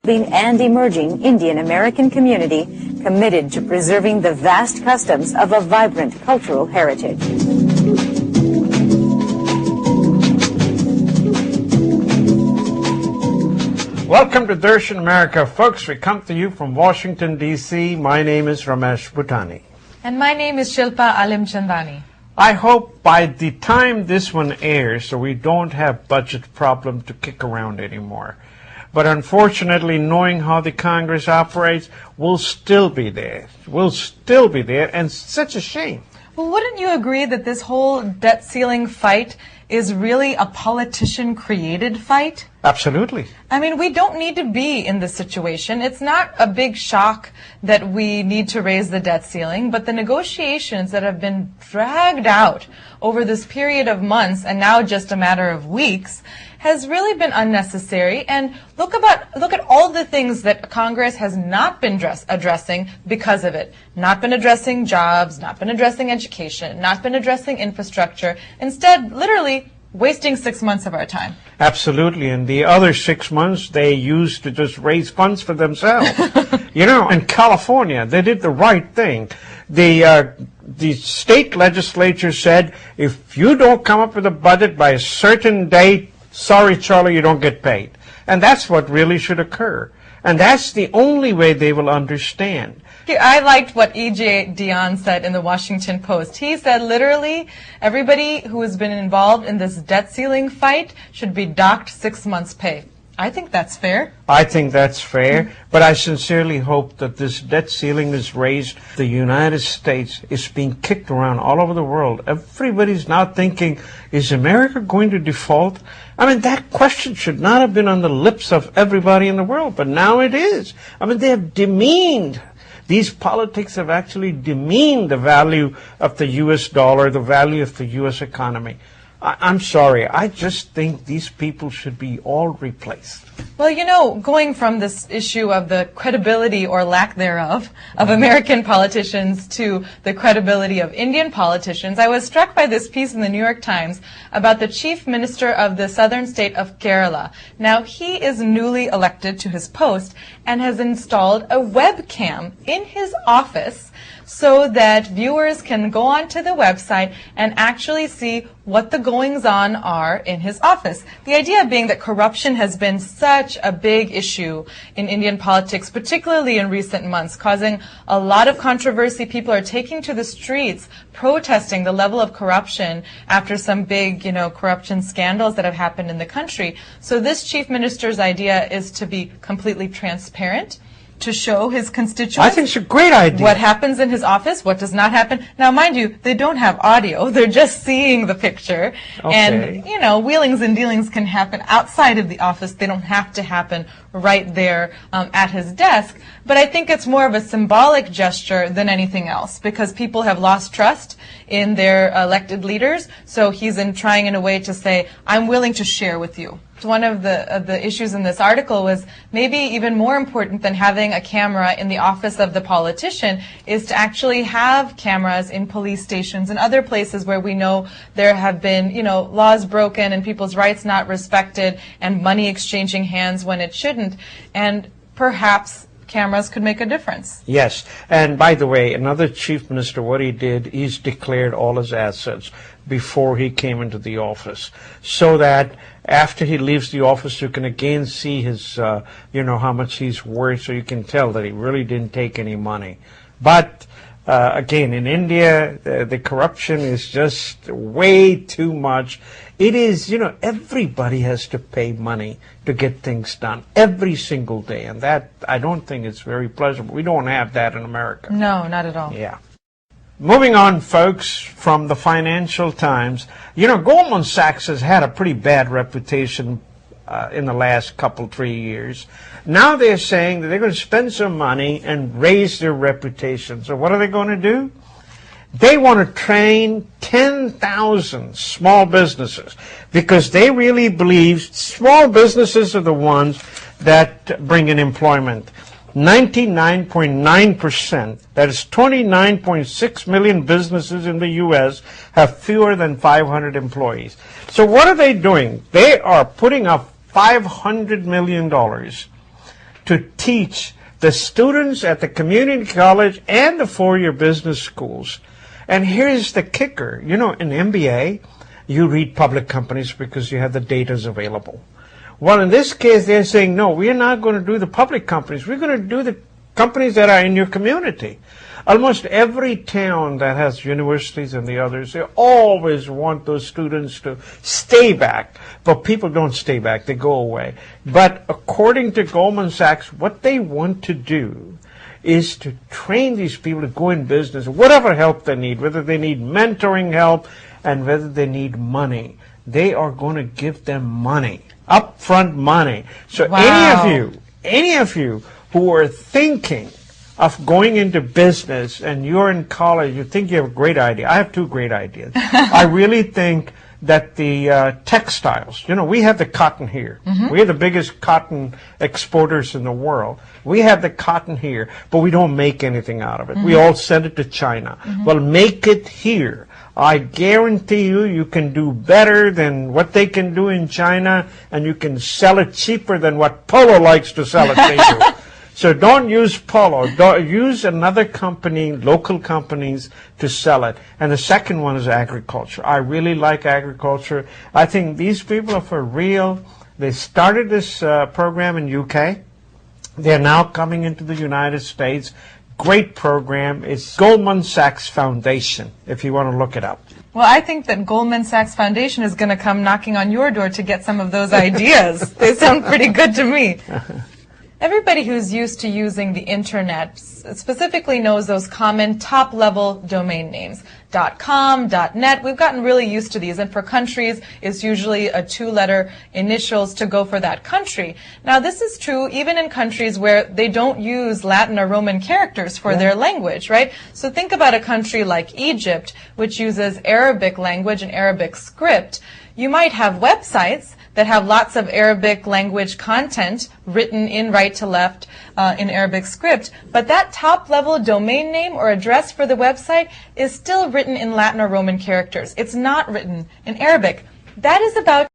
And emerging Indian American community committed to preserving the vast customs of a vibrant cultural heritage. Welcome to Darshan America. Folks, we come to you from Washington, D.C. My name is Ramesh, Butani. And my name is Shilpa, Alimchandani. I hope by the time this one airs, so we don't have budget problem to kick around anymore. But unfortunately, knowing how the Congress operates, we'll still be there. We'll still be there, and such a shame. Well, wouldn't you agree that this whole debt ceiling fight is really a politician-created fight? Absolutely. I mean, we don't need to be in this situation. It's not a big shock that we need to raise the debt ceiling, but the negotiations that have been dragged out over this period of months and now just a matter of weeks has really been unnecessary. And look at all the things that Congress has not been addressing because of it. Not been addressing jobs, not been addressing education, not been addressing infrastructure. Instead, literally wasting 6 months of our time. Absolutely. And the other 6 months they used to just raise funds for themselves. You know, in California, they did the right thing. The state legislature said, if you don't come up with a budget by a certain date, sorry, Charlie, you don't get paid. And that's what really should occur. And that's the only way they will understand. I liked what E.J. Dionne said in the Washington Post. He said literally everybody who has been involved in this debt ceiling fight should be docked 6 months' pay. I think that's fair. I think that's fair, but I sincerely hope that this debt ceiling is raised. The United States is being kicked around all over the world. Everybody's now thinking, is America going to default? I mean, that question should not have been on the lips of everybody in the world, but now it is. I mean, they have demeaned. These politics have actually demeaned the value of the U.S. dollar, the value of the U.S. economy. I'm sorry. I just think these people should be all replaced. Well, you know, going from this issue of the credibility or lack thereof of American politicians to the credibility of Indian politicians, I was struck by this piece in the New York Times about the chief minister of the southern state of Kerala. Now, he is newly elected to his post and has installed a webcam in his office so that viewers can go onto the website and actually see what the goings-on are in his office. The idea being that corruption has been such a big issue in Indian politics, particularly in recent months, causing a lot of controversy. People are taking to the streets, protesting the level of corruption after some big, corruption scandals that have happened in the country. So this chief minister's idea is to be completely transparent, to show his constituents. I think it's a great idea. What happens in his office, what does not happen. Now, mind you, they don't have audio. They're just seeing the picture. Okay. And, wheelings and dealings can happen outside of the office. They don't have to happen right there at his desk. But I think it's more of a symbolic gesture than anything else because people have lost trust in their elected leaders. So he's trying in a way to say, I'm willing to share with you. One of the issues in this article was maybe even more important than having a camera in the office of the politician is to actually have cameras in police stations and other places where we know there have been, laws broken and people's rights not respected and money exchanging hands when it shouldn't. And perhaps cameras could make a difference. Yes. And by the way, another chief minister, what he did, he's declared all his assets before he came into the office so that after he leaves the office, you can again see his, how much he's worth, so you can tell that he really didn't take any money. But again, in India, the corruption is just way too much. It is, everybody has to pay money to get things done every single day. And that, I don't think it's very pleasurable. We don't have that in America. No, not at all. Yeah. Moving on, folks, from the Financial Times, Goldman Sachs has had a pretty bad reputation in the last 3 years. Now they're saying that they're going to spend some money and raise their reputation. So what are they going to do? They want to train 10,000 small businesses because they really believe small businesses are the ones that bring in employment. 99.9%, that is 29.6 million businesses in the U.S. have fewer than 500 employees. So what are they doing? They are putting up $500 million to teach the students at the community college and the four-year business schools. And here's the kicker. You know, in MBA, you read public companies because you have the data available. Well, in this case, they're saying, no, we're not going to do the public companies. We're going to do the companies that are in your community. Almost every town that has universities and the others, they always want those students to stay back. But people don't stay back. They go away. But according to Goldman Sachs, what they want to do is to train these people to go in business, whatever help they need, whether they need mentoring help and whether they need money. They are going to give them money, upfront money. So Wow. any of you who are thinking of going into business and you're in college, you think you have a great idea. I have two great ideas. I really think that the textiles, you know, we have the cotton here. We're the biggest cotton exporters in the world. We have the cotton here, but we don't make anything out of it. We all send it to China. Well, make it here. I guarantee you, you can do better than what they can do in China, and you can sell it cheaper than what Polo likes to sell it to you. So don't use Polo. Don't use another company, local companies, to sell it. And the second one is agriculture. I really like agriculture. I think these people are for real. They started this program in UK. They're now coming into the United States. Great program. It's Goldman Sachs Foundation, if you want to look it up. Well, I think that Goldman Sachs Foundation is going to come knocking on your door to get some of those ideas. They sound pretty good to me. Everybody who's used to using the internet specifically knows those common top-level domain names. .com, .net, we've gotten really used to these, and for countries, it's usually a two-letter initials to go for that country. Now, this is true even in countries where they don't use Latin or Roman characters for their language, right? So think about a country like Egypt, which uses Arabic language and Arabic script. You might have websites that have lots of Arabic language content written in right to left in Arabic script, but that top-level domain name or address for the website is still written in Latin or Roman characters. It's not written in Arabic. That is about